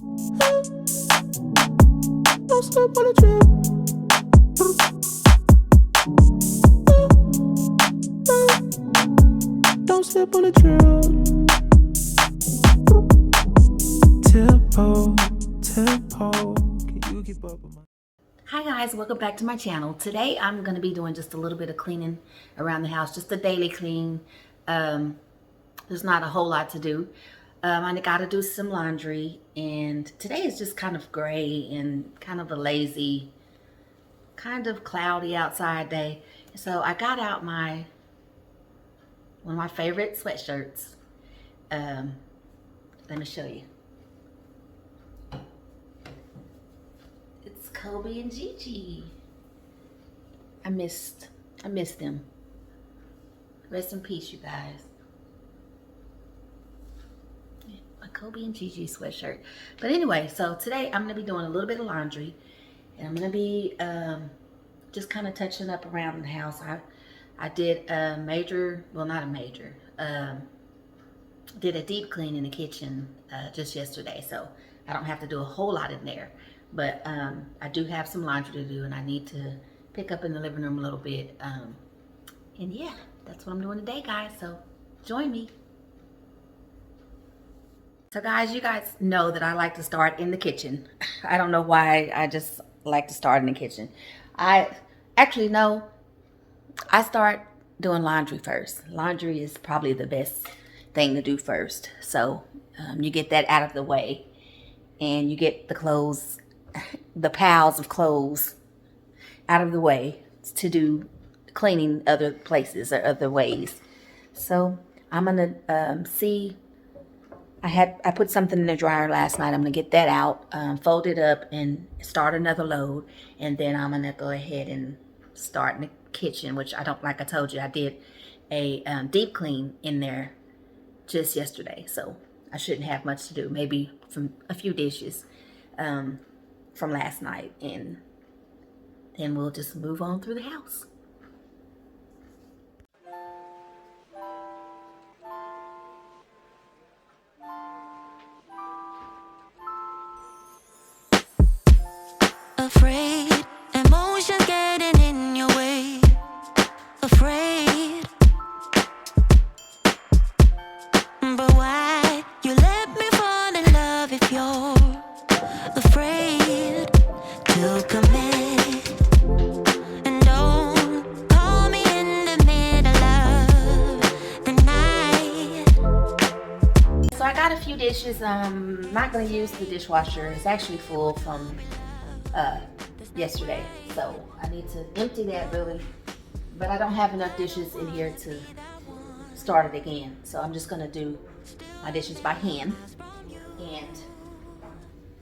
Don't slip on the trip. Don't slip on the trail. Tempo. Can you keep up with my... Hi guys, welcome back to my channel. Today I'm going to be doing just a little bit of cleaning around the house, just a daily clean. There's not a whole lot to do. I got to do some laundry, and today is just kind of gray and kind of a lazy, kind of cloudy outside day. So I got out one of my favorite sweatshirts. Let me show you. It's Kobe and Gigi. I missed them. Rest in peace, you guys. A Kobe and Gigi sweatshirt. But anyway, so today I'm going to be doing a little bit of laundry. And I'm going to be just kind of touching up around the house. I did a major, well, not a major, did a deep clean in the kitchen just yesterday. So I don't have to do a whole lot in there. But I do have some laundry to do, and I need to pick up in the living room a little bit. And yeah, that's what I'm doing today, guys. So join me. So guys, you guys know that I like to start in the kitchen. I don't know why, I just like to start in the kitchen. I start doing laundry first. Laundry is probably the best thing to do first. So you get that out of the way, and you get the clothes, the piles of clothes out of the way to do cleaning other places or other ways. So I'm gonna see. I put something in the dryer last night. I'm gonna get that out, fold it up, and start another load. And then I'm gonna go ahead and start in the kitchen, which I don't, like I told you, I did a deep clean in there just yesterday. So I shouldn't have much to do. Maybe from a few dishes from last night, and then we'll just move on through the house. Afraid, emotions getting in your way. Afraid, but why you let me fall in love if you're afraid to commit? And don't call me in the middle of the night. So I got a few dishes. I'm not going to use the dishwasher. It's actually full from yesterday, so I need to empty that really, but I don't have enough dishes in here to start it again. So I'm just going to do my dishes by hand, and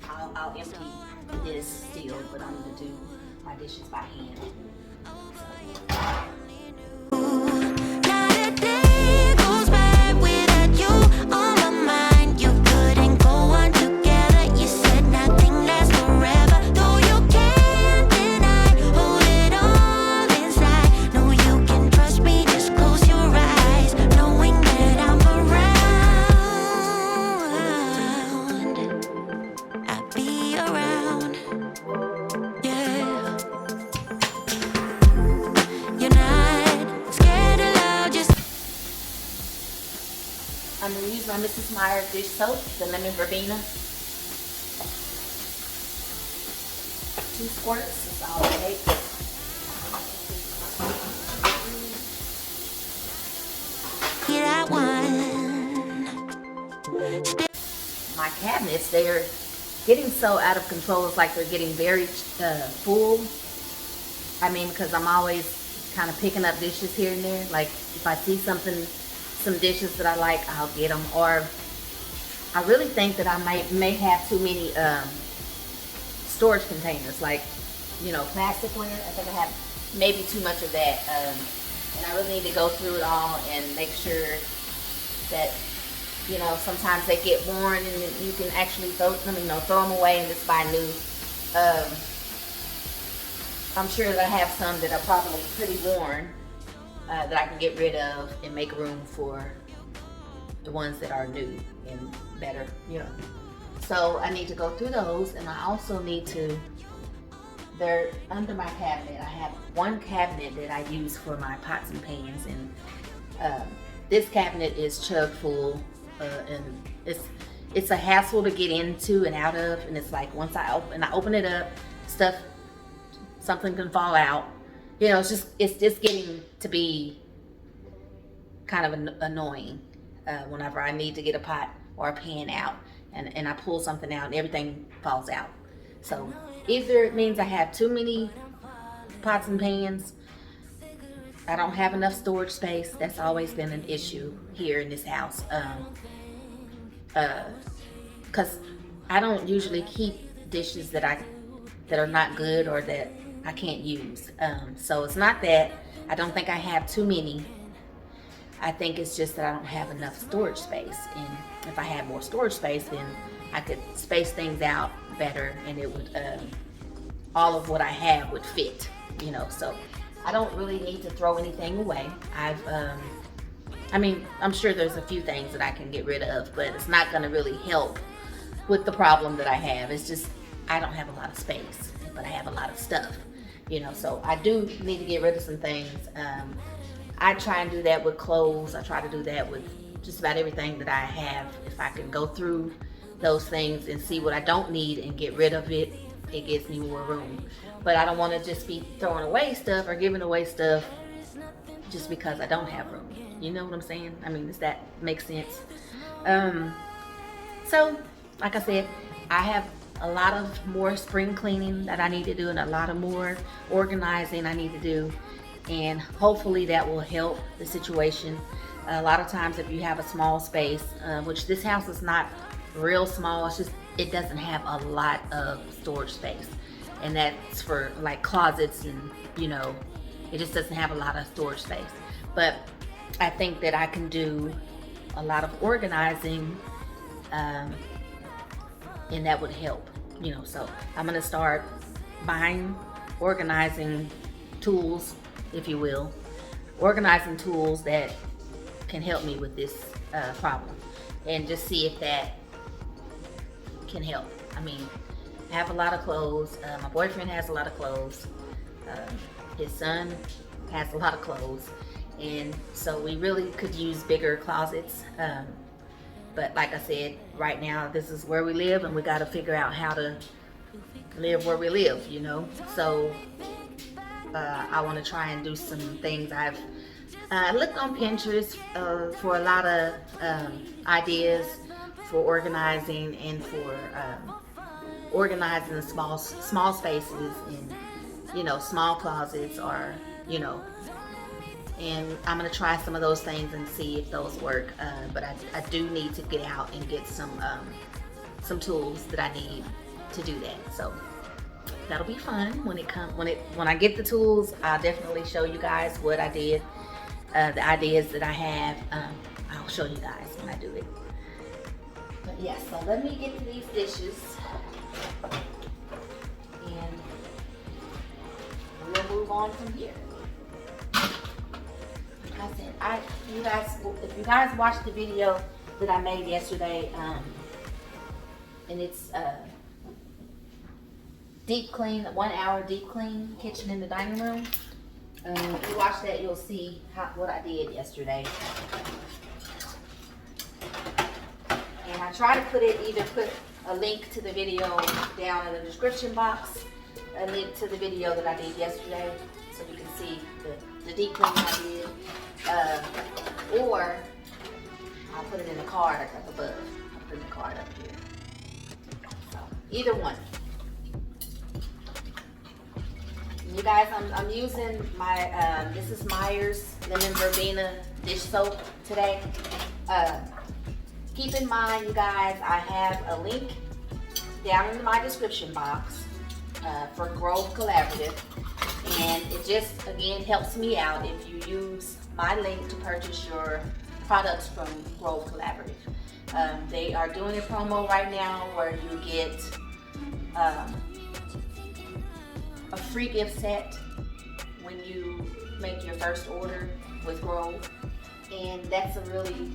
I'll empty this still, but I'm going to do my dishes by hand. Not a day goes by without you on my mind. You couldn't go on together. You said nothing lasts forever. Though you can't deny, hold it all inside. Know you can trust me, just close your eyes, knowing that I'm around. I'll be around. Yeah. You're not scared of love, just I'm going to use my Mrs. Meyer dish soap, the lemon verbena. 2 squirts is all it takes. be that one. My cabinets, they're getting so out of control. It's like they're getting very full. I mean, because I'm always kind of picking up dishes here and there. Like if I see some dishes that I like, I'll get them. Or I really think that I may have too many storage containers, like, you know, plasticware. I think I have maybe too much of that, and I really need to go through it all and make sure that, you know, sometimes they get worn and you can actually throw them away and just buy new. I'm sure that I have some that are probably pretty worn that I can get rid of and make room for the ones that are new and better, you know. So I need to go through those, and I also need to, they're under my cabinet. I have one cabinet that I use for my pots and pans, and this cabinet is chock full, and it's a hassle to get into and out of, and it's like once I open it up, something can fall out. You know, it's just getting to be kind of annoying whenever I need to get a pot or a pan out, and I pull something out and everything falls out. So either it means I have too many pots and pans, I don't have enough storage space. That's always been an issue here in this house. Because I don't usually keep dishes that are not good or that I can't use. So it's not that I don't think I have too many. I think it's just that I don't have enough storage space. And if I had more storage space, then I could space things out better, and it would all of what I have would fit. You know, so I don't really need to throw anything away. I mean, I'm sure there's a few things that I can get rid of, but it's not going to really help with the problem that I have. It's just I don't have a lot of space, but I have a lot of stuff, you know, so I do need to get rid of some things. I try and do that with clothes. I try to do that with just about everything that I have. If I can go through those things and see what I don't need and get rid of it, it gives me more room. But I don't want to just be throwing away stuff or giving away stuff just because I don't have room. You know what I'm saying? I mean, does that make sense? So, like I said, I have a lot of more spring cleaning that I need to do, and a lot of more organizing I need to do, and hopefully that will help the situation. A lot of times if you have a small space, which this house is not real small, it's just it doesn't have a lot of storage space, and that's for like closets, and you know, it just doesn't have a lot of storage space. But I think that I can do a lot of organizing, and that would help, you know. So I'm gonna start buying organizing tools, if you will, organizing tools that can help me with this problem, and just see if that can help. I mean, I have a lot of clothes. My boyfriend has a lot of clothes. His son has a lot of clothes, and so we really could use bigger closets. But like I said, right now this is where we live, and we got to figure out how to live where we live, you know. So I want to try and do some things. I've looked on Pinterest for a lot of ideas for organizing, and for organizing small spaces, and you know, small closets, or you know. And I'm gonna try some of those things and see if those work. But I do need to get out and get some tools that I need to do that. So that'll be fun when I get the tools. I'll definitely show you guys what I did, the ideas that I have. I'll show you guys when I do it. But yeah, so let me get to these dishes, and we'll move on from here. I said, if you guys watched the video that I made yesterday, and it's deep clean, 1 hour deep clean kitchen in the dining room. If you watch that, you'll see what I did yesterday. And I try to put a link to the video down in the description box, a link to the video that I did yesterday, so you can see the deep clean I did. Or I'll put it in the card up above. I'll put the card up here. So either one. You guys, I'm using my this is Meyer's lemon verbena dish soap today. Keep in mind, you guys, I have a link down in my description box for Grove Collaborative, and it just again helps me out if you use my link to purchase your products from Grove Collaborative. They are doing a promo right now where you get a free gift set when you make your first order with Grove, and that's a really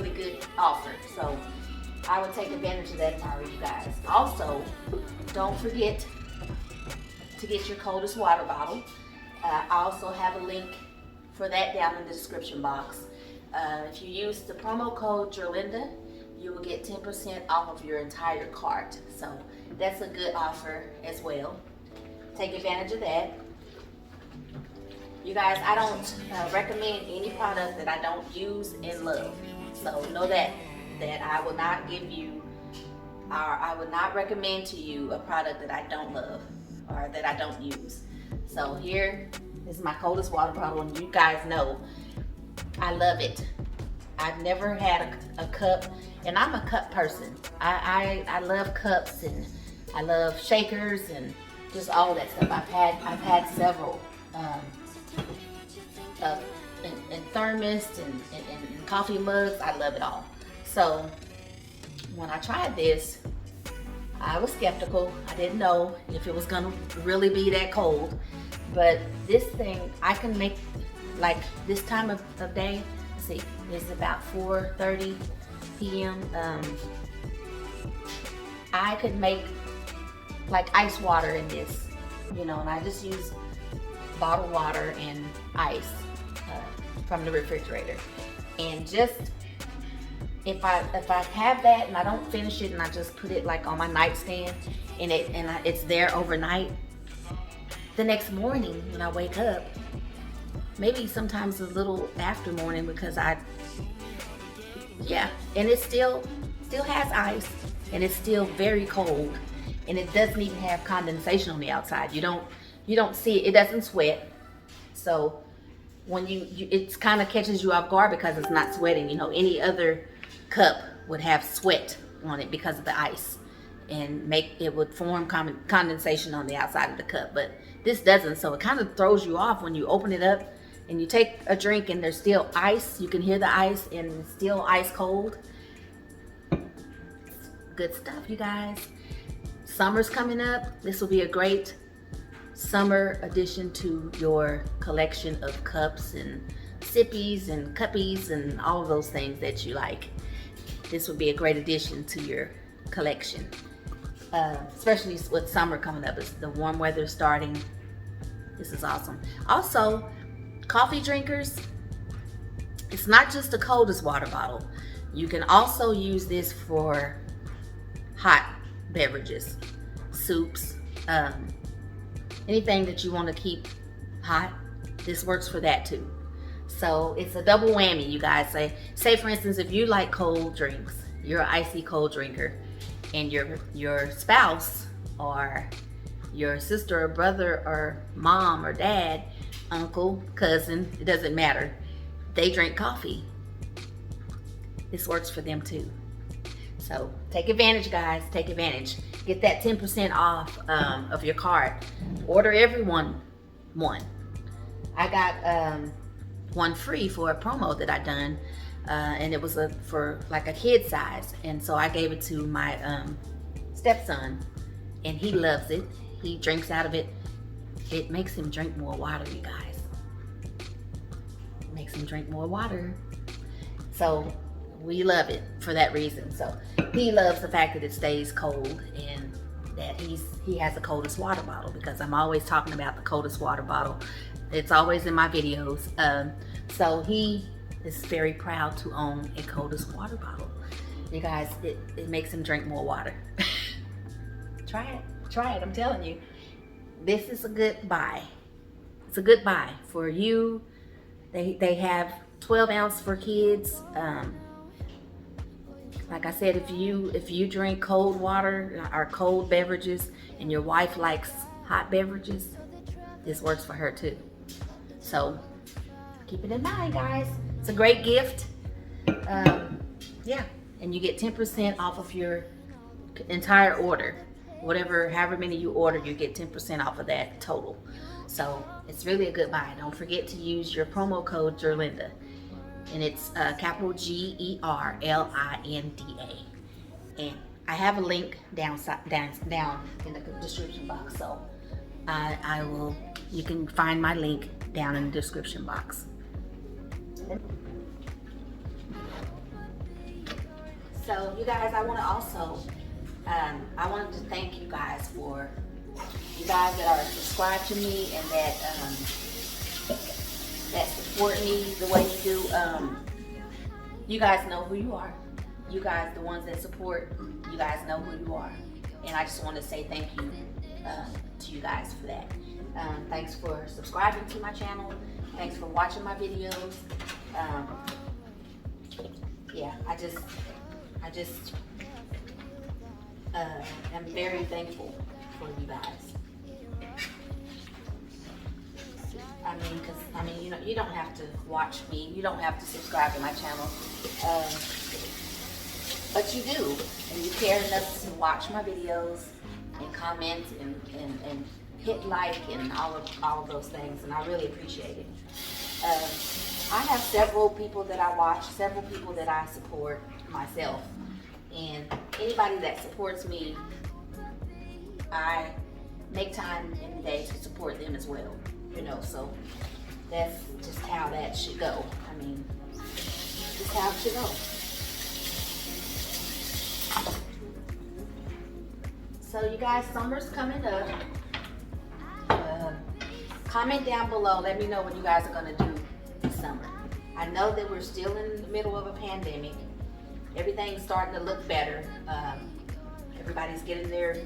good offer. So I would take advantage of that if I were you guys. Also, don't forget to get your Coldest water bottle. I also have a link for that down in the description box. If you use the promo code Gerlinda, you will get 10% off of your entire cart. So that's a good offer as well. Take advantage of that. You guys, I don't recommend any product that I don't use and love. So know that I will not give you, or I would not recommend to you a product that I don't love or that I don't use. So here is my Coldest water bottle, and you guys know I love it. I've never had a cup, and I'm a cup person. I love cups, and I love shakers and just all that stuff. I've had several and thermos and coffee mugs. I love it all. So when I tried this, I was skeptical. I didn't know if it was gonna really be that cold, but this thing, I can make, like this time of day, let's see, it's about 4:30 p.m. I could make like ice water in this, you know, and I just use bottled water and ice from the refrigerator. And just if I have that and I don't finish it and I just put it like on my nightstand and it's there overnight, the next morning when I wake up, maybe sometimes a little after morning, because and it still has ice and it's still very cold, and it doesn't even have condensation on the outside. You don't see it. It doesn't sweat. So when it kind of catches you off guard because it's not sweating. You know, any other cup would have sweat on it because of the ice, and it would form condensation on the outside of the cup. But this doesn't, so it kind of throws you off when you open it up and you take a drink and there's still ice. You can hear the ice and it's still ice cold. Good stuff, you guys. Summer's coming up. This will be a great summer addition to your collection of cups and sippies and cuppies and all of those things that you like. This would be a great addition to your collection, especially with summer coming up. It's the warm weather starting. This is awesome. Also, coffee drinkers, it's not just the Coldest water bottle. You can also use this for hot beverages, soups, anything that you want to keep hot. This works for that too. So it's a double whammy, you guys. Say for instance, if you like cold drinks, you're an icy cold drinker, and your spouse or your sister or brother or mom or dad, uncle, cousin, it doesn't matter, they drink coffee. This works for them too. So take advantage, guys. Take advantage. Get that 10% off of your cart. Order everyone one. I got one free for a promo that I done, and it was for like a kid size, and so I gave it to my stepson, and he loves it. He drinks out of it. It makes him drink more water, you guys. It makes him drink more water. So we love it for that reason. So he loves the fact that it stays cold and that he has the Coldest water bottle, because I'm always talking about the Coldest water bottle. It's always in my videos. So he is very proud to own a Coldest water bottle. You guys, it makes him drink more water. Try it, I'm telling you. This is a good buy. It's a good buy for you. They have 12 ounce for kids. Like I said, if you drink cold water or cold beverages and your wife likes hot beverages, this works for her too. So keep it in mind, guys. It's a great gift. Yeah, and you get 10% off of your entire order. However many you order, you get 10% off of that total. So it's really a good buy. Don't forget to use your promo code Gerlinda. And it's capital Gerlinda. And I have a link down in the description box. So you can find my link down in the description box. So you guys, I want to also, I wanted to thank you guys for you guys that are subscribed to me and that support me the way you do. You guys know who you are. You guys, the ones that support, you guys know who you are. And I just want to say thank you to you guys for that. Thanks for subscribing to my channel. Thanks for watching my videos. Yeah, I just am very thankful for you guys. You know, you don't have to watch me. You don't have to subscribe to my channel. But you do, and you care enough to watch my videos and comment and hit like and all of those things, and I really appreciate it. I have several people that I watch, several people that I support myself, and anybody that supports me, I make time in the day to support them as well. You know, so that's just how that should go. I mean, just how it should go. So you guys, summer's coming up. Comment down below. Let me know what you guys are gonna do this summer. I know that we're still in the middle of a pandemic. Everything's starting to look better. Everybody's getting their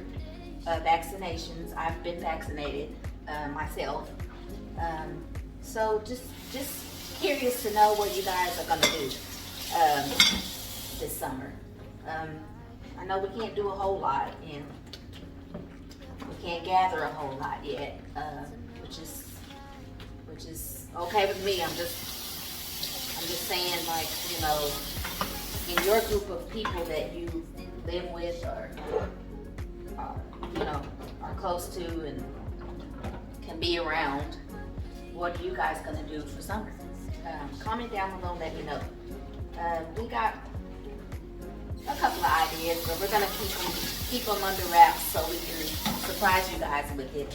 vaccinations. I've been vaccinated myself. So just curious to know what you guys are gonna do this summer. I know we can't do a whole lot, and we can't gather a whole lot yet, which is okay with me. I'm just saying, like, you know, in your group of people that you live with or you know, are close to and can be around, what are you guys gonna do for summer? Comment down below, let me know. We got a couple of ideas, but we're gonna keep them under wraps so we can surprise you guys with it.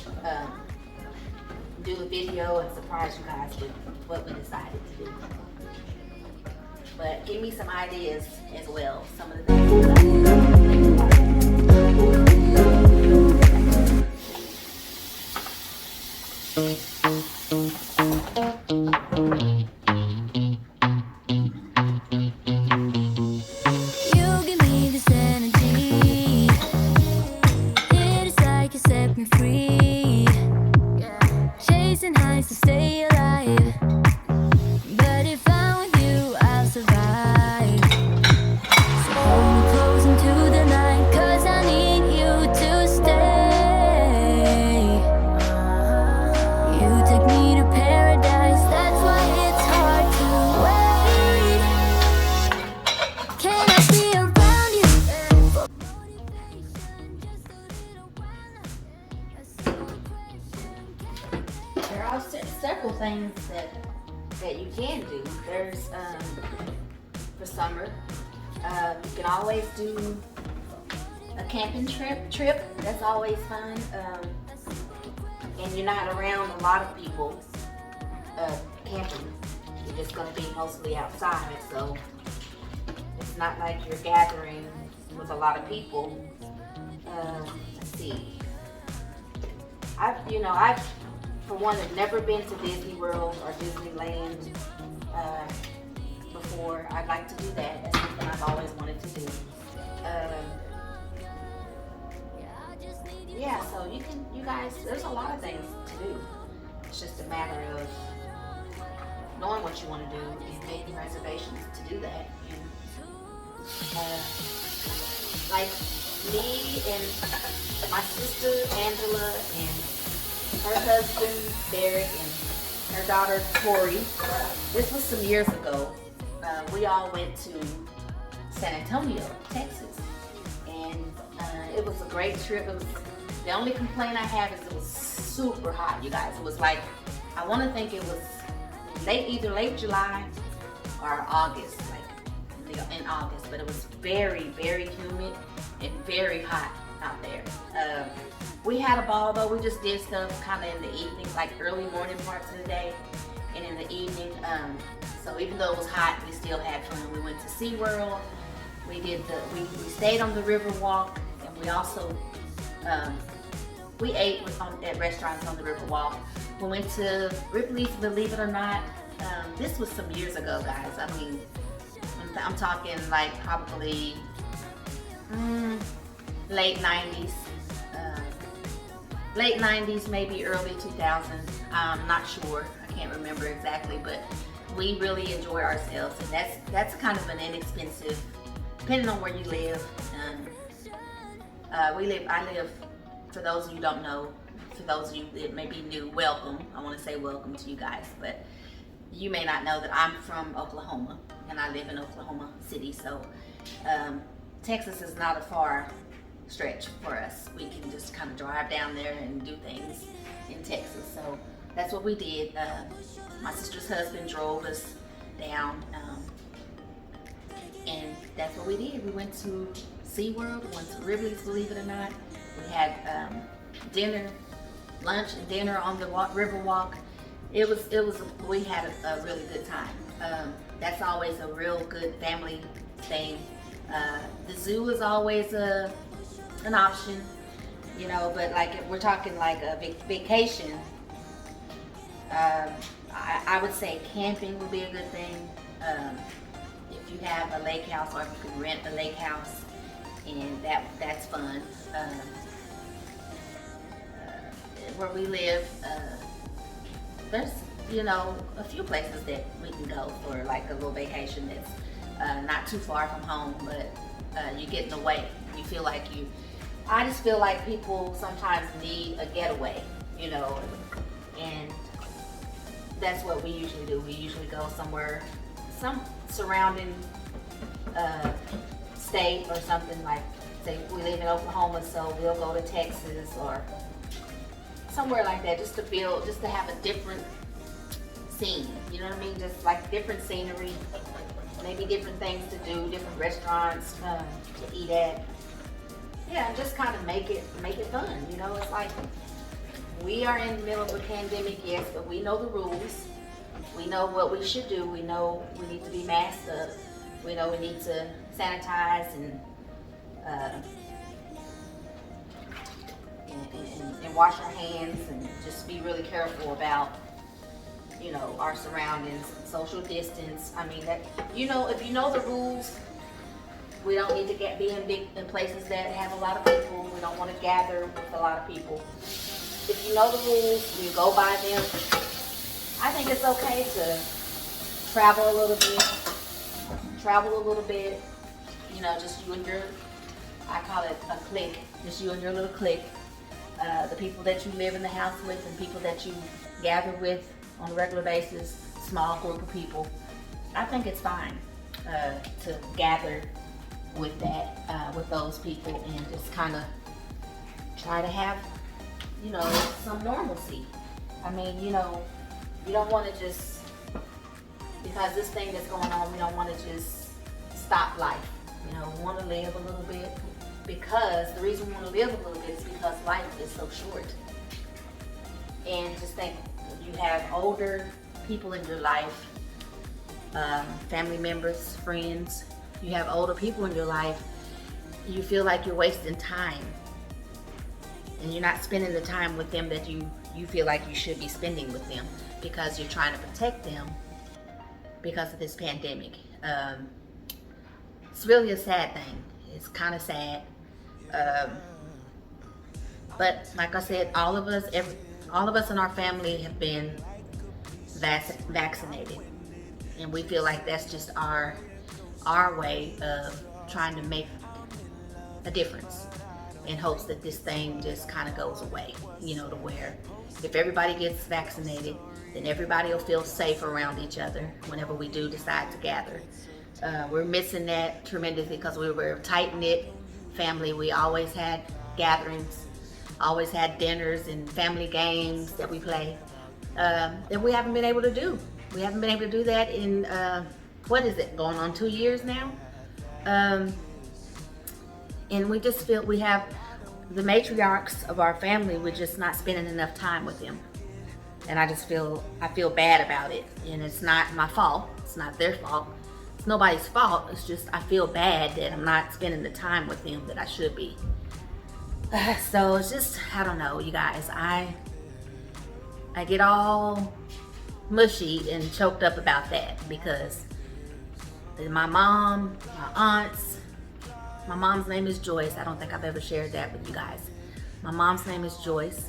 Do a video and surprise you guys with what we decided to do. But give me some ideas as well. Some of the things that several things that you can do. There's for summer, you can always do a camping trip. That's always fun, and you're not around a lot of people camping. You're just going to be mostly outside, so it's not like you're gathering with a lot of people. Let's see. I've for one, have never been to Disney World or Disneyland before. I'd like to do that. That's something I've always wanted to do. Yeah, so you guys, there's a lot of things to do. It's just a matter of knowing what you want to do and making reservations to do that. And, like me and my sister Angela and her husband Derek and her daughter Tori. This was some years ago. We all went to San Antonio, Texas, and it was a great trip. The only complaint I have is it was super hot, you guys. It was like, I want to think it was either late July or August, like in August, but it was very, very humid and very hot out there. We had a ball though. We just did stuff kind of in the evening, like early morning parts of the day and in the evening. So even though it was hot, we still had fun. We went to SeaWorld. We we stayed on the river walk, and we also we ate at restaurants on the river walk. We went to Ripley's, believe it or not. This was some years ago, guys. I mean, I'm talking like probably late 90s. Late 90s, maybe early 2000s. I'm not sure. I can't remember exactly, but we really enjoy ourselves, and that's kind of an inexpensive, depending on where you live. I live, for those of you who don't know, for those of you that may be new, welcome. I want to say welcome to you guys, but you may not know that I'm from Oklahoma, and I live in Oklahoma City, so Texas is not a far stretch for us. We can just kind of drive down there and do things in Texas, so that's what we did. My sister's husband drove us down, and that's what we did. We went to SeaWorld, we went to Ripley's, believe it or not. We had lunch and dinner on the river walk. We had a really good time. That's always a real good family thing. The zoo is always an option, you know, but like if we're talking like a vacation, I would say camping would be a good thing. If you have a lake house, or if you can rent a lake house, and that's fun. Where we live, there's, you know, a few places that we can go for like a little vacation that's not too far from home, but you're getting away. You feel like I just feel like people sometimes need a getaway, you know, and that's what we usually do. We usually go somewhere, some surrounding state or something, like, say we live in Oklahoma, so we'll go to Texas or somewhere like that, just to have a different scene, you know what I mean? Just like different scenery, maybe different things to do, different restaurants to eat at. Yeah, just kind of make it fun, you know? It's like, we are in the middle of a pandemic, yes, but we know the rules. We know what we should do. We know we need to be masked up. We know we need to sanitize and wash our hands, and just be really careful about, you know, our surroundings, social distance. I mean, that, you know, if you know the rules, we don't need to be in places that have a lot of people. We don't want to gather with a lot of people. If you know the rules, you go by them. I think it's okay to travel a little bit, you know, just you and your, I call it a clique, just you and your little clique. The people that you live in the house with and people that you gather with on a regular basis, small group of people. I think it's fine to gather with those people, and just kind of try to have, you know, some normalcy. I mean, you know, you don't want to just, because this thing that's going on, we don't want to just stop life. You know, we want to live a little bit, because the reason we want to live a little bit is because life is so short. And just think, you have older people in your life, family members, friends, you have older people in your life, you feel like you're wasting time. And you're not spending the time with them that you feel like you should be spending with them, because you're trying to protect them because of this pandemic. It's really a sad thing. It's kind of sad. But like I said, all of us in our family have been vaccinated, and we feel like that's just our way of trying to make a difference, in hopes that this thing just kind of goes away, you know, to where if everybody gets vaccinated, then everybody will feel safe around each other whenever we do decide to gather. We're missing that tremendously, because we were a tight-knit family. We always had gatherings, always had dinners and family games that we play, that we haven't been able to do. We haven't been able to do that in, what is it, going on 2 years now? And we just feel we have the matriarchs of our family, we're just not spending enough time with them. And I feel bad about it. And it's not my fault. It's not their fault. it's nobody's fault. It's just I feel bad that I'm not spending the time with them that I should be. So it's just, I don't know, you guys. I get all mushy and choked up about that because my mom, my aunts, my mom's name is Joyce. I don't think I've ever shared that with you guys. My mom's name is Joyce.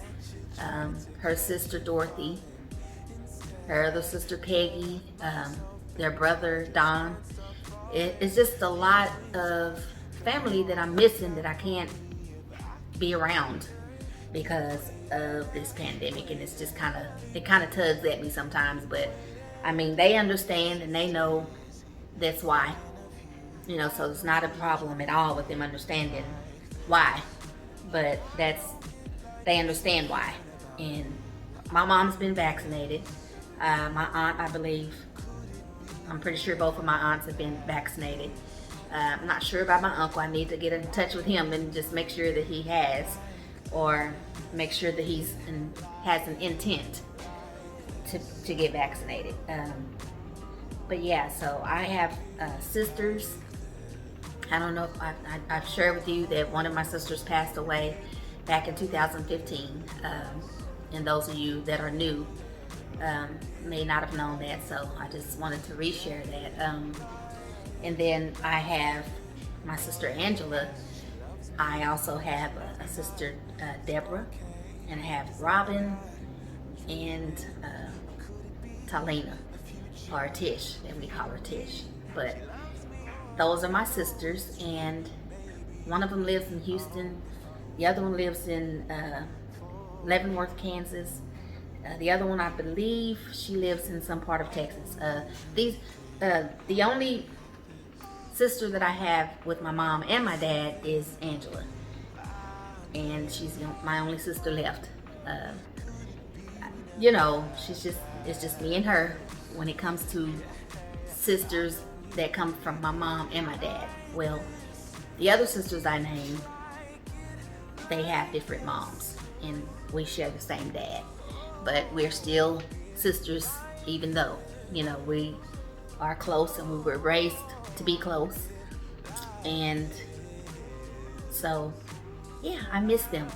Her sister Dorothy, her other sister Peggy, their brother Don. It's just a lot of family that I'm missing that I can't be around because of this pandemic, and it's just kind of tugs at me sometimes. But I mean, they understand and they know that's why, you know, so it's not a problem at all with them understanding why, but they understand why. And my mom's been vaccinated. My aunt, I believe, I'm pretty sure both of my aunts have been vaccinated. I'm not sure about my uncle. I need to get in touch with him and just make sure that he has, or make sure that has an intent to get vaccinated. But yeah, so I have sisters. I don't know if I've shared with you that one of my sisters passed away back in 2015. And those of you that are new may not have known that, so I just wanted to reshare that. And then I have my sister Angela. I also have a sister Deborah, and I have Robin and Talina, or Tish, and we call her Tish. But those are my sisters, and one of them lives in Houston. The other one lives in Leavenworth, Kansas. The other one, I believe, she lives in some part of Texas. The only sister that I have with my mom and my dad is Angela, and she's my only sister left. You know, it's just me and her when it comes to sisters that come from my mom and my dad. Well, the other sisters I named, they have different moms, and we share the same dad, but we're still sisters, even though, you know, we are close and we were raised to be close. And so yeah, I miss them.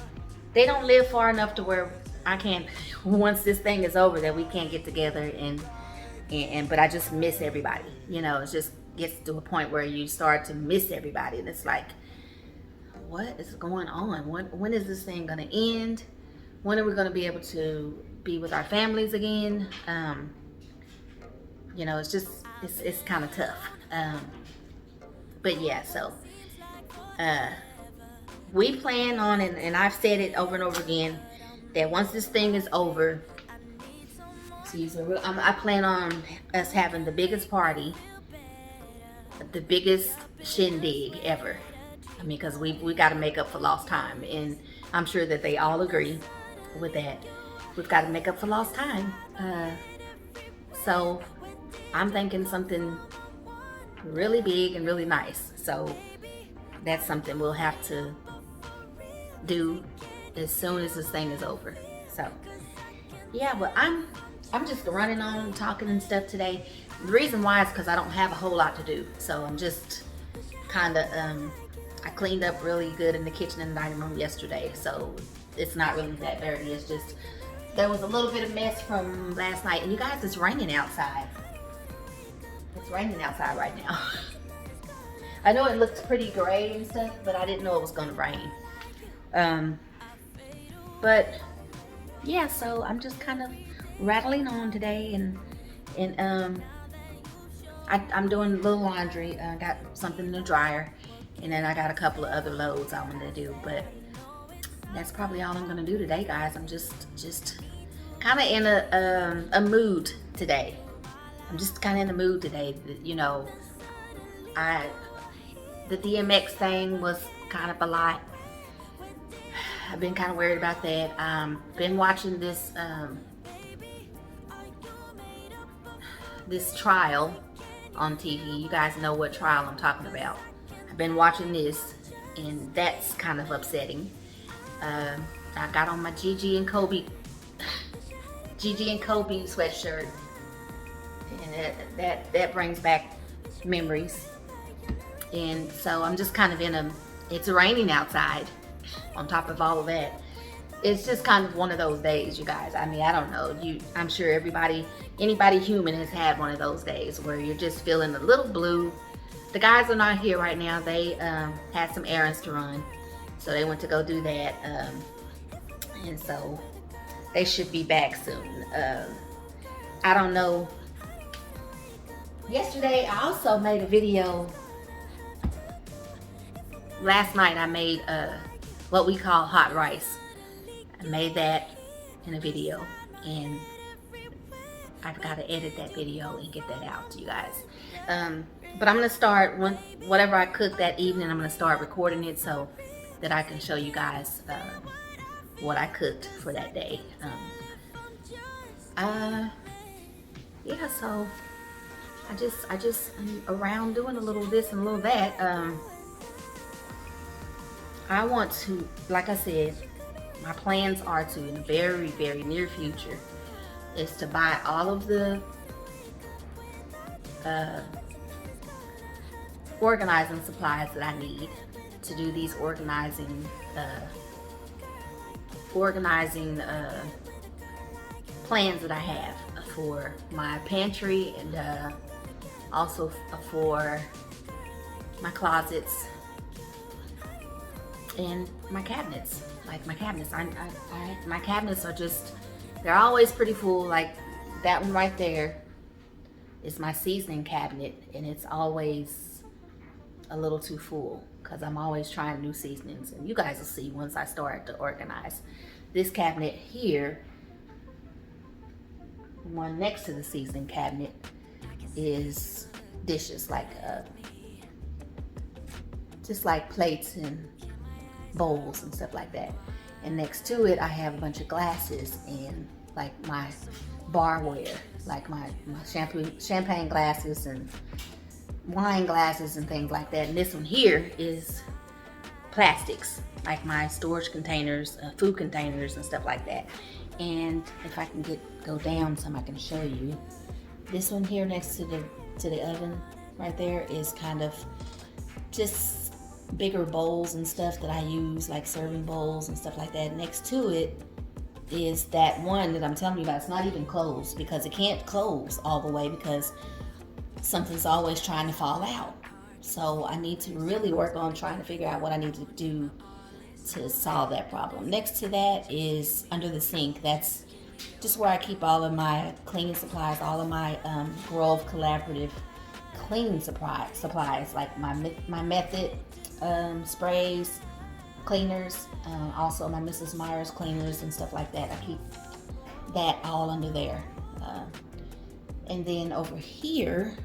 They don't live far enough to where I can't, once this thing is over, that we can't get together and but I just miss everybody. You know, it just gets to a point where you start to miss everybody, and it's like, what is going on? When is this thing gonna end? When are we gonna be able to be with our families again? You know, it's kind of tough. But yeah, so we plan on, and I've said it over and over again, that once this thing is over, I plan on us having the biggest party, the biggest shindig ever. I mean, because we got to make up for lost time, and I'm sure that they all agree with that. We've got to make up for lost time. So I'm thinking something really big and really nice. So that's something we'll have to do as soon as this thing is over. So yeah, but I'm just running on talking and stuff today. The reason why is because I don't have a whole lot to do. So I'm just kind of I cleaned up really good in the kitchen and dining room yesterday, so it's not really that dirty. It's just there was a little bit of mess from last night. And you guys, it's raining outside. It's raining outside right now. I know it looks pretty gray and stuff, but I didn't know it was gonna rain. But yeah, so I'm just kind of rattling on today, and I'm doing a little laundry. I got something in the dryer, and then I got a couple of other loads I want to do. But that's probably all I'm gonna do today, guys. I'm just kind of in a mood today. I'm just kind of in the mood today. You know, the DMX thing was kind of a lot. I've been kind of worried about that. Been watching this trial on TV. You guys know what trial I'm talking about. I've been watching this, and that's kind of upsetting. I got on my Gigi and Kobe sweatshirt, and that brings back memories. And so I'm just kind of it's raining outside on top of all of that. It's just kind of one of those days, you guys. I mean, I don't know. I'm sure anybody human has had one of those days where you're just feeling a little blue. The guys are not here right now. They had some errands to run, so they went to go do that. And so they should be back soon. I don't know. Yesterday, I also made a video. Last night, I made what we call hot rice. I made that in a video, and I've got to edit that video and get that out to you guys. But I'm going to start, whatever I cook that evening, I'm going to start recording it so that I can show you guys what I cooked for that day. Yeah, so I'm around doing a little this and a little that. I want to, like I said, my plans are to, in the very, very near future, is to buy all of the organizing supplies that I need to do these organizing plans that I have for my pantry and also for my closets and my cabinets. Like my cabinets, my cabinets are just, they're always pretty full. Like that one right there is my seasoning cabinet, and it's always a little too full because I'm always trying new seasonings, and you guys will see once I start to organize. This cabinet here, one next to the seasoning cabinet, is dishes, like just like plates and bowls and stuff like that. And next to it, I have a bunch of glasses and like my barware, like my champagne glasses and wine glasses and things like that. And this one here is plastics, like my storage containers, food containers and stuff like that. And if I can go down some, I can show you. This one here next to the oven right there is kind of just bigger bowls and stuff that I use, like serving bowls and stuff like that. Next to it is that one that I'm telling you about. It's not even closed because it can't close all the way because something's always trying to fall out. So I need to really work on trying to figure out what I need to do to solve that problem. Next to that is under the sink. That's just where I keep all of my cleaning supplies, all of my Grove Collaborative cleaning supplies, like my Method sprays, cleaners, also my Mrs. Meyer's cleaners and stuff like that. I keep that all under there. And then over here,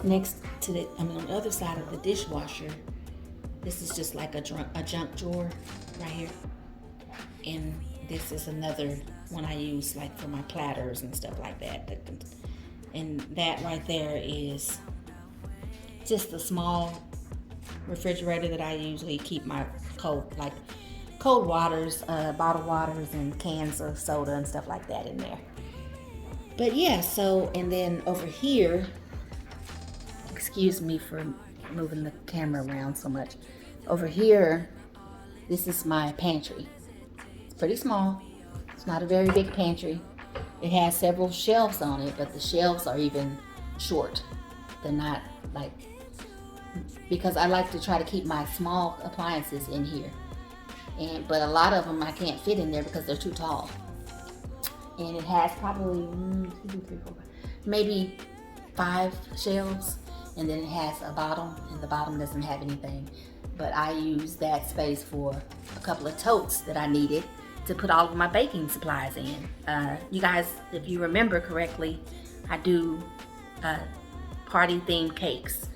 next to on the other side of the dishwasher, this is just like a junk drawer right here. And this is another one I use like for my platters and stuff like that. And that right there is just a small refrigerator that I usually keep my cold waters, bottled waters and cans of soda and stuff like that in there. But yeah, so, and then over here, excuse me for moving the camera around so much. Over here, this is my pantry. It's pretty small. It's not a very big pantry. It has several shelves on it, but the shelves are even short. They're not like, because I like to try to keep my small appliances in here. But a lot of them I can't fit in there because they're too tall. And it has probably maybe 5 shelves, and then it has a bottom, and the bottom doesn't have anything. But I use that space for a couple of totes that I needed to put all of my baking supplies in. You guys, if you remember correctly, I do party themed cakes.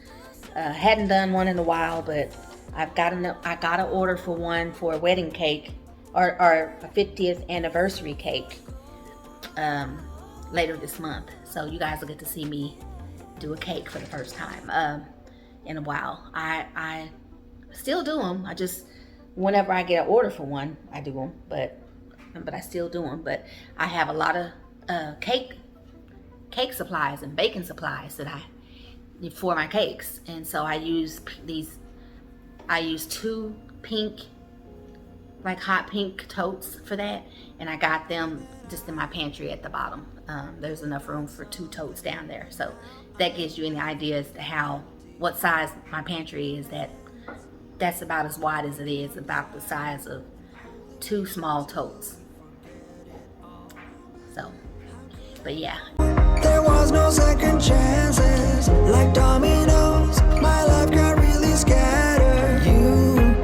Hadn't done one in a while, but I got an order for one for a wedding cake or a 50th anniversary cake later this month. So you guys will get to see me do a cake for the first time in a while. I still do them. I just, whenever I get an order for one, I do them. But I still do them. But I have a lot of cake supplies and baking supplies that for my cakes. And so I use two pink, like hot pink totes for that, and I got them just in my pantry at the bottom. There's enough room for 2 totes down there, so that gives you any idea as to what size my pantry is. That's about as wide as it is, about the size of 2 small totes. So, but yeah. There was no second chances, like dominoes. My life got really scattered. You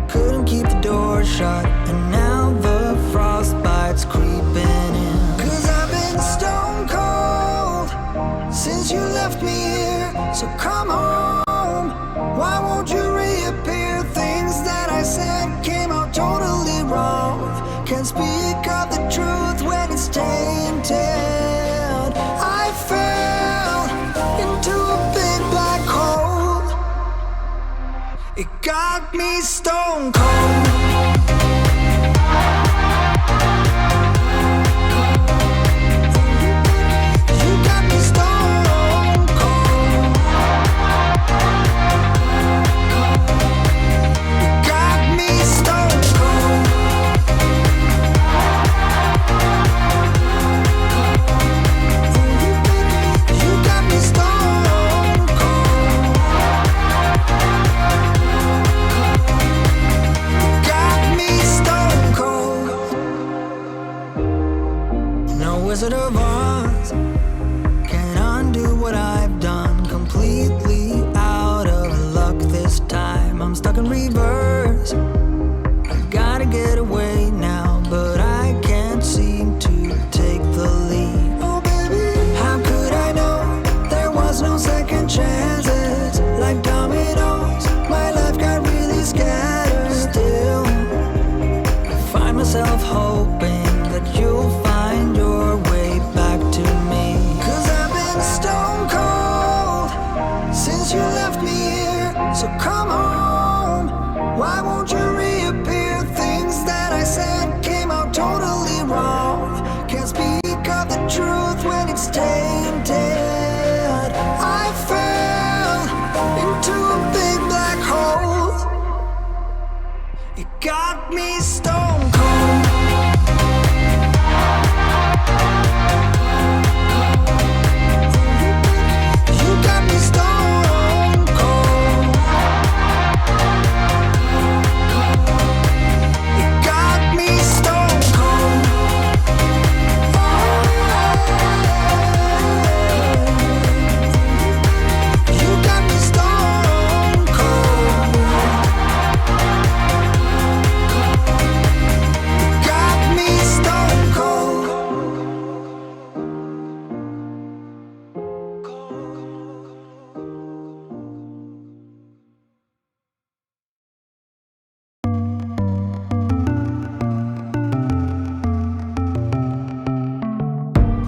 couldn't keep the door shut, and now the frostbite's creeping in. 'Cause I've been stone cold since you left me here. So come home, why won't you reappear? Things that I said came out totally wrong. Can't speak of the truth when it's tainted. I fell into a big black hole. It got me stone cold. You got me stone cold. You got me stone cold. You got me stone cold. Got me stone cold. No Wizard of Oz can undo what I've done. Completely out of luck this time. I'm stuck in reverse. I gotta get away now, but I can't seem to take the lead. Oh baby, how could I know there was no second chances? Like dominoes, my life got really scattered. Still, I find myself hoping that you'll find your way back to me. 'Cause I've been stone cold since you left me here. So come home, why won't you reappear? Things that I said came out totally wrong. Can't speak of the truth when it's tainted. I fell into a big black hole. It got me stone cold. You got me stone cold. You got me stone cold. You got me stone cold. Got me stone cold.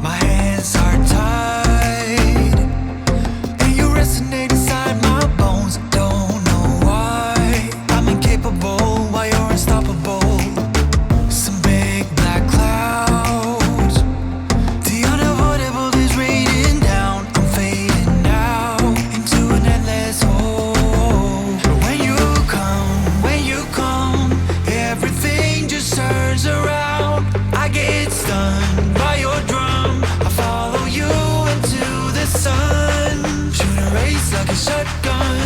My hands are tied, and you resonate inside my bones. Don't know why I'm incapable while you're unstoppable. Some big black clouds, the unavoidable is raining down. I'm fading out into an endless hole. When you come, everything just turns around. I get stunned by your drum. I follow you into the sun. Shoot a race like a shotgun.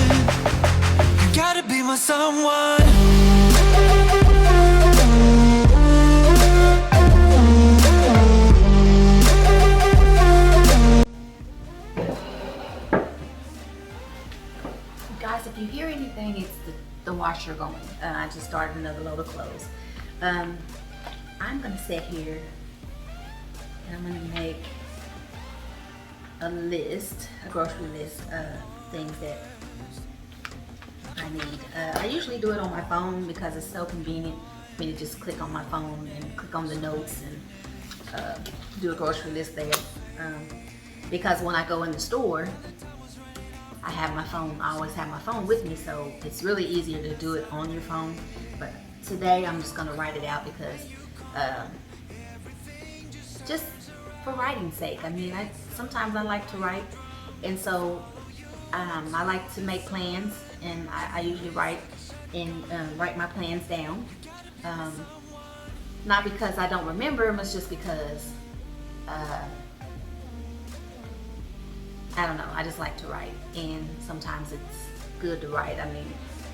You gotta be my someone. Guys, if you hear anything, it's the washer going. I just started another load of clothes. I'm gonna sit here and I'm gonna make a grocery list of things that I need. I usually do it on my phone because it's so convenient for me to just click on my phone and click on the notes and do a grocery list there. Because when I go in the store, I have my phone. I always have my phone with me, so it's really easier to do it on your phone. But today I'm just gonna write it out because just for writing's sake. I mean, sometimes I like to write And so I like to make plans, and I usually write my plans down. Not because I don't remember them, it's just because I don't know, I just like to write, and sometimes it's good to write. I mean,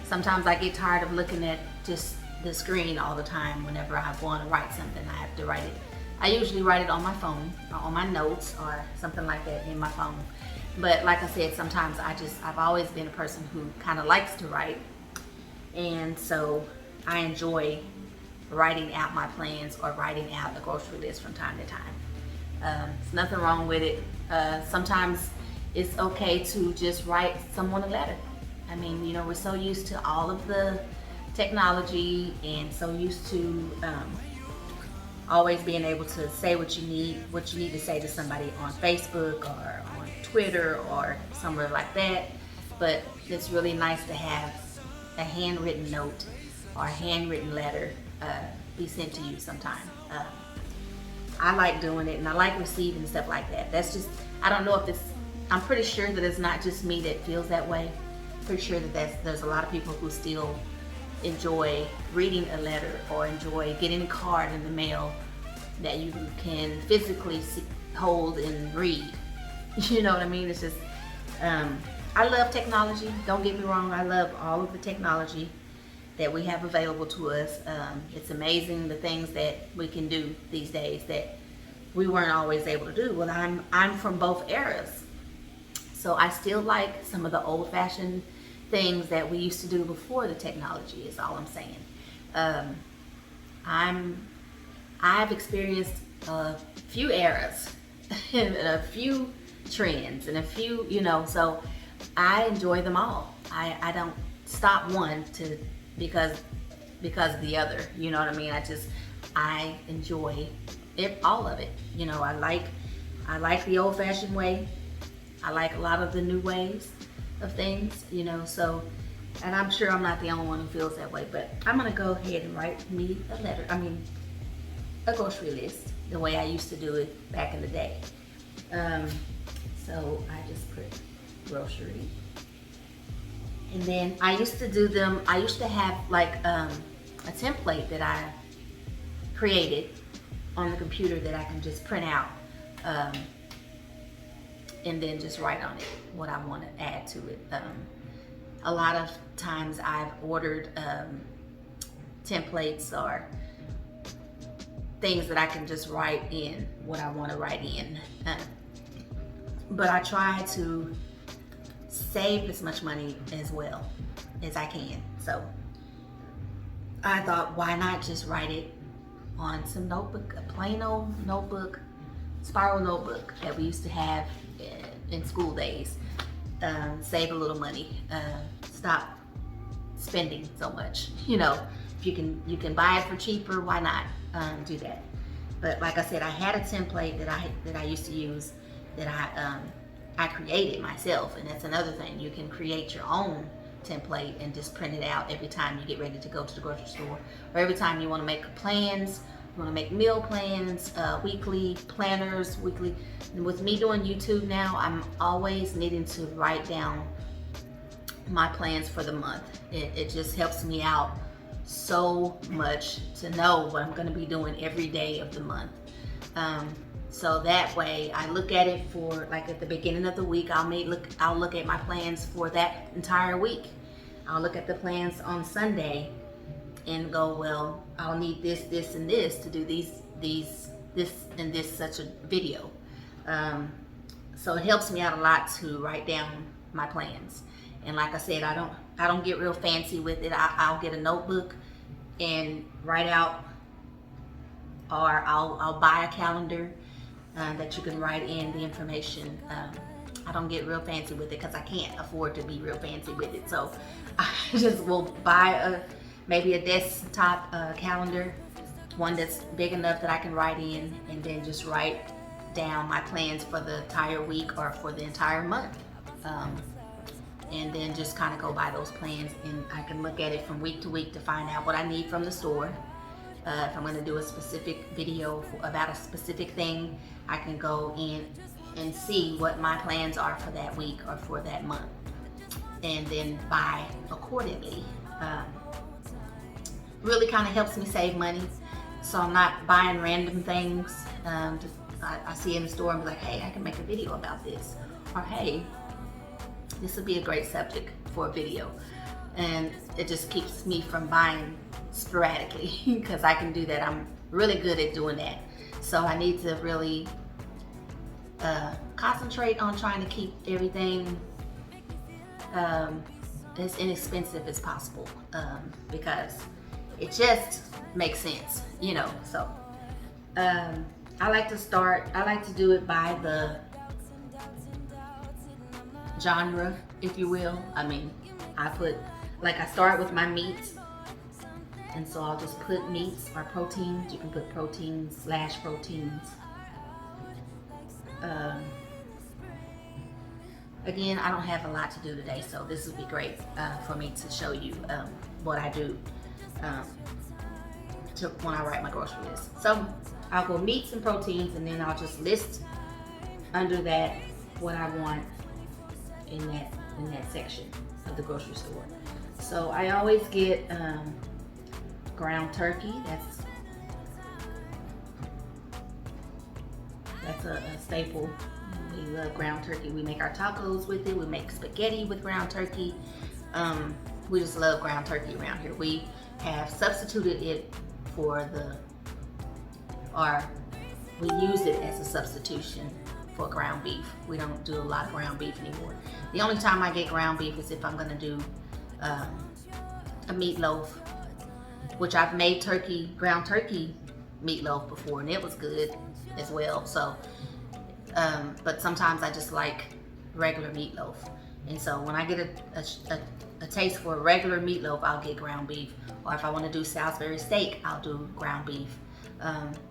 sometimes I get tired of looking at just the screen all the time. Whenever I want to write something, I have to write it. I usually write it on my phone, or on my notes, or something like that in my phone. But like I said, sometimes I've always been a person who kind of likes to write, and so I enjoy writing out my plans or writing out a grocery list from time to time. There's nothing wrong with it. Sometimes it's okay to just write someone a letter. I mean, you know, we're so used to all of the technology and so used to always being able to say what you need to say to somebody on Facebook or on Twitter or somewhere like that. But it's really nice to have a handwritten note or a handwritten letter be sent to you sometime. I like doing it, and I like receiving stuff like that. That's just, I don't know if it's, I'm pretty sure that it's not just me that feels that way. Pretty sure that there's a lot of people who still enjoy reading a letter or enjoy getting a card in the mail that you can physically hold and read. You know what I mean? It's just, I love technology. Don't get me wrong. I love all of the technology that we have available to us. It's amazing the things that we can do these days that we weren't always able to do. Well, I'm from both eras, so I still like some of the old-fashioned things that we used to do before the technology. Is all I'm saying. I've experienced a few eras and a few trends and a few, you know, so I enjoy them all. I don't stop one because of the other, you know what I mean? I enjoy all of it. You know, I like the old-fashioned way. I like a lot of the new ways of things, you know, so, and I'm sure I'm not the only one who feels that way, but I'm gonna go ahead and write me a grocery list the way I used to do it back in the day. So I just put grocery. And then I used to do them, I used to have like a template that I created on the computer that I can just print out and then just write on it what I want to add to it. A lot of times I've ordered templates or things that I can just write in what I want to write in. But I try to save as much money as well as I can. So I thought, why not just write it on some notebook, a plain old notebook, spiral notebook that we used to have in school days. Save a little money, stop spending so much. You know, if you can buy it for cheaper, why not do that? But like I said, I had a template that I used to use that I created myself, and that's another thing. You can create your own template and just print it out every time you get ready to go to the grocery store, or every time you want to make plans, you want to make meal plans, weekly planners, weekly. And with me doing YouTube now, I'm always needing to write down my plans for the month. It just helps me out so much to know what I'm going to be doing every day of the month. So that way I look at it for, like, at the beginning of the week, I'll look at my plans for that entire week. I'll look at the plans on Sunday and go, well, I'll need this, this, and this to do this and this such a video. So it helps me out a lot to write down my plans. And like I said, I don't get real fancy with it. I'll get a notebook and write out, or I'll buy a calendar that you can write in the information. I don't get real fancy with it because I can't afford to be real fancy with it. So I just will buy maybe a desktop calendar, one that's big enough that I can write in, and then just write down my plans for the entire week or for the entire month. And then just kind of go by those plans, and I can look at it from week to week to find out what I need from the store. If I'm going to do a specific video about a specific thing, I can go in and see what my plans are for that week or for that month, and then buy accordingly. Really kind of helps me save money, so I'm not buying random things. I see in the store and be like, hey, I can make a video about this, or hey, this would be a great subject for a video. And it just keeps me from buying sporadically because I can do that. I'm really good at doing that. So I need to really concentrate on trying to keep everything as inexpensive as possible, because it just makes sense, you know. So I like to do it by the genre, if you will. I mean, I start with my meats, and so I'll just put meats or proteins. You can put proteins / proteins. Again, I don't have a lot to do today, so this would be great for me to show you what I do when I write my grocery list. So I'll go meats and proteins, and then I'll just list under that what I want in that section of the grocery store. So I always get ground turkey. That's a staple. We love ground turkey. We make our tacos with it. We make spaghetti with ground turkey. We just love ground turkey around here. We have substituted it we use it as a substitution for ground beef. We don't do a lot of ground beef anymore. The only time I get ground beef is if I'm gonna do a meatloaf, which I've made ground turkey meatloaf before, and it was good as well. So, but sometimes I just like regular meatloaf, and so when I get a taste for a regular meatloaf, I'll get ground beef. Or if I want to do Salisbury steak, I'll do ground beef.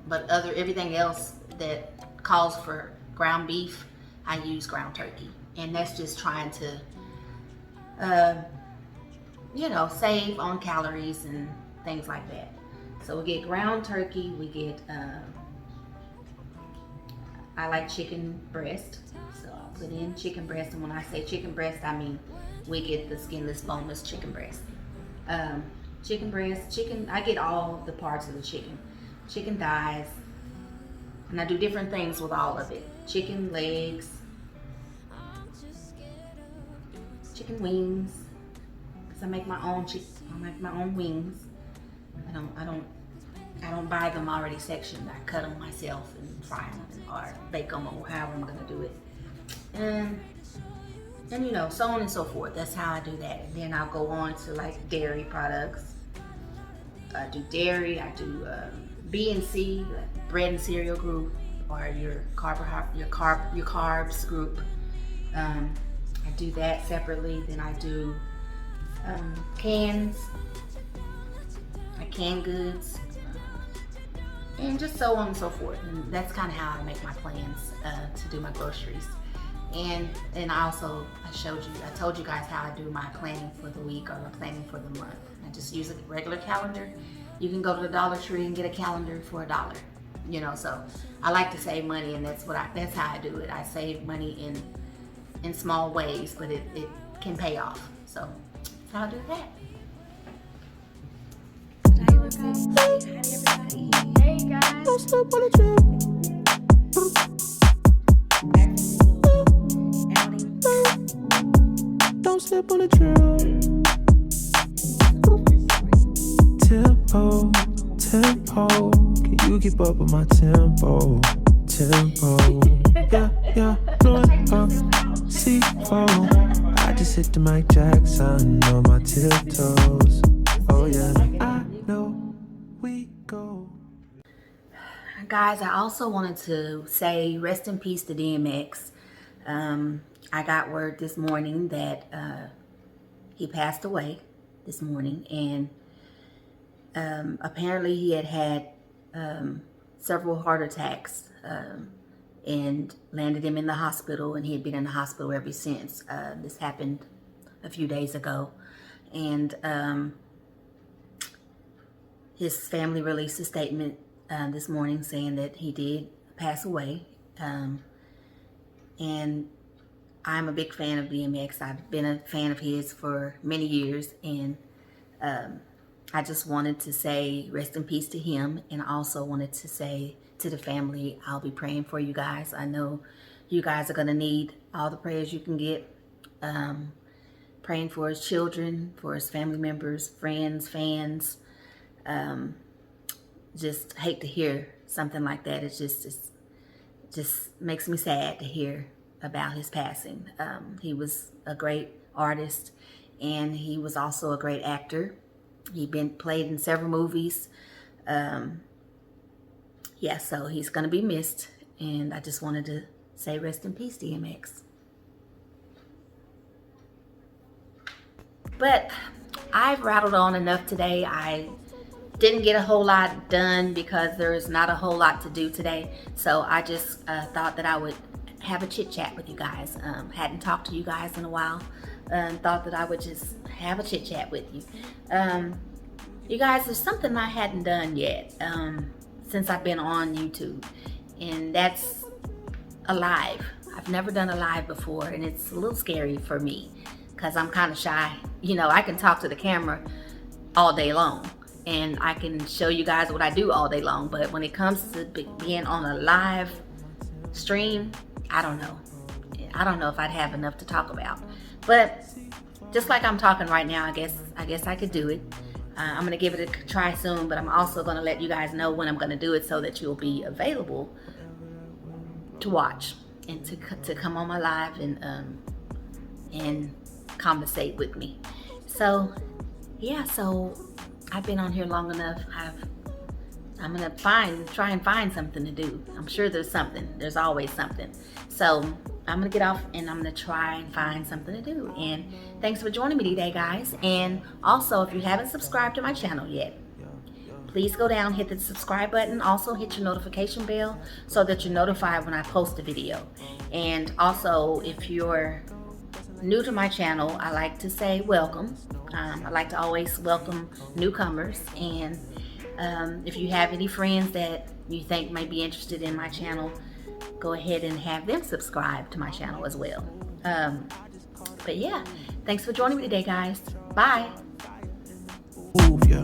But everything else that calls for ground beef, I use ground turkey, and that's just trying to, save on calories and things like that. So we get ground turkey. We get, I like chicken breast, so I'll put in chicken breast. And when I say chicken breast, I mean we get the skinless, boneless chicken breast. Chicken breast, I get all the parts of the chicken. Chicken thighs, and I do different things with all of it. Chicken legs, chicken wings, because I make my own wings. I don't buy them already sectioned. I cut them myself and fry them or bake them, or however I'm gonna do it. And so on and so forth. That's how I do that. And then I'll go on to like dairy products. I do dairy. I do B and C, bread and cereal group, or your carbs group. I do that separately. Then I do canned goods, and just so on and so forth. And that's kind of how I make my plans to do my groceries. And I told you guys how I do my planning for the week or my planning for the month. I just use a regular calendar. You can go to the Dollar Tree and get a calendar for $1. So I like to save money, and that's how I do it. I save money in small ways, but it can pay off. So that's how I do that. Hey guys. Don't slip on the drip. Don't slip on the drip. Tempo. Can you keep up with my tempo? Yeah, C4. I just hit the Mike Jackson on my tiptoes. Oh yeah, I know we go. Guys, I also wanted to say rest in peace to DMX. I got word this morning that he passed away this morning, and apparently he had several heart attacks and landed him in the hospital, and he had been in the hospital ever since. This happened a few days ago, and his family released a statement this morning saying that he did pass away. And I'm a big fan of DMX. I've been a fan of his for many years, and I just wanted to say rest in peace to him, and I also wanted to say to the family, I'll be praying for you guys. I know you guys are going to need all the prayers you can get. Praying for his children, for his family members, friends, fans. Just hate to hear something like that. It just makes me sad to hear about his passing. He was a great artist, and he was also a great actor. He'd been played in several movies. Yeah, so he's gonna be missed, and I just wanted to say rest in peace, DMX. But I've rattled on enough today. I didn't get a whole lot done because there's not a whole lot to do today. So I just thought that I would have a chit chat with you guys. Hadn't talked to you guys in a while. Thought that I would just have a chit chat with you. You guys, there's something I hadn't done yet since I've been on YouTube, and that's a live. I've never done a live before, and it's a little scary for me because I'm kind of shy. You know, I can talk to the camera all day long, and I can show you guys what I do all day long, but when it comes to being on a live stream, I don't know. I don't know if I'd have enough to talk about. But just like I'm talking right now, I guess I could do it. I'm gonna give it a try soon, but I'm also gonna let you guys know when I'm gonna do it so that you'll be available to watch and to come on my live and conversate with me. So yeah, so I've been on here long enough. I'm gonna try and find something to do. I'm sure there's something. There's always something. So I'm gonna get off and I'm gonna try and find something to do. And thanks for joining me today, guys. And also, if you haven't subscribed to my channel yet, please go down, hit the subscribe button. Also hit your notification bell so that you're notified when I post a video. And also, if you're new to my channel, I like to say welcome. I like to always welcome newcomers. And if you have any friends that you think might be interested in my channel, go ahead and have them subscribe to my channel as well. But yeah, thanks for joining me today, guys. Bye. Move, yeah.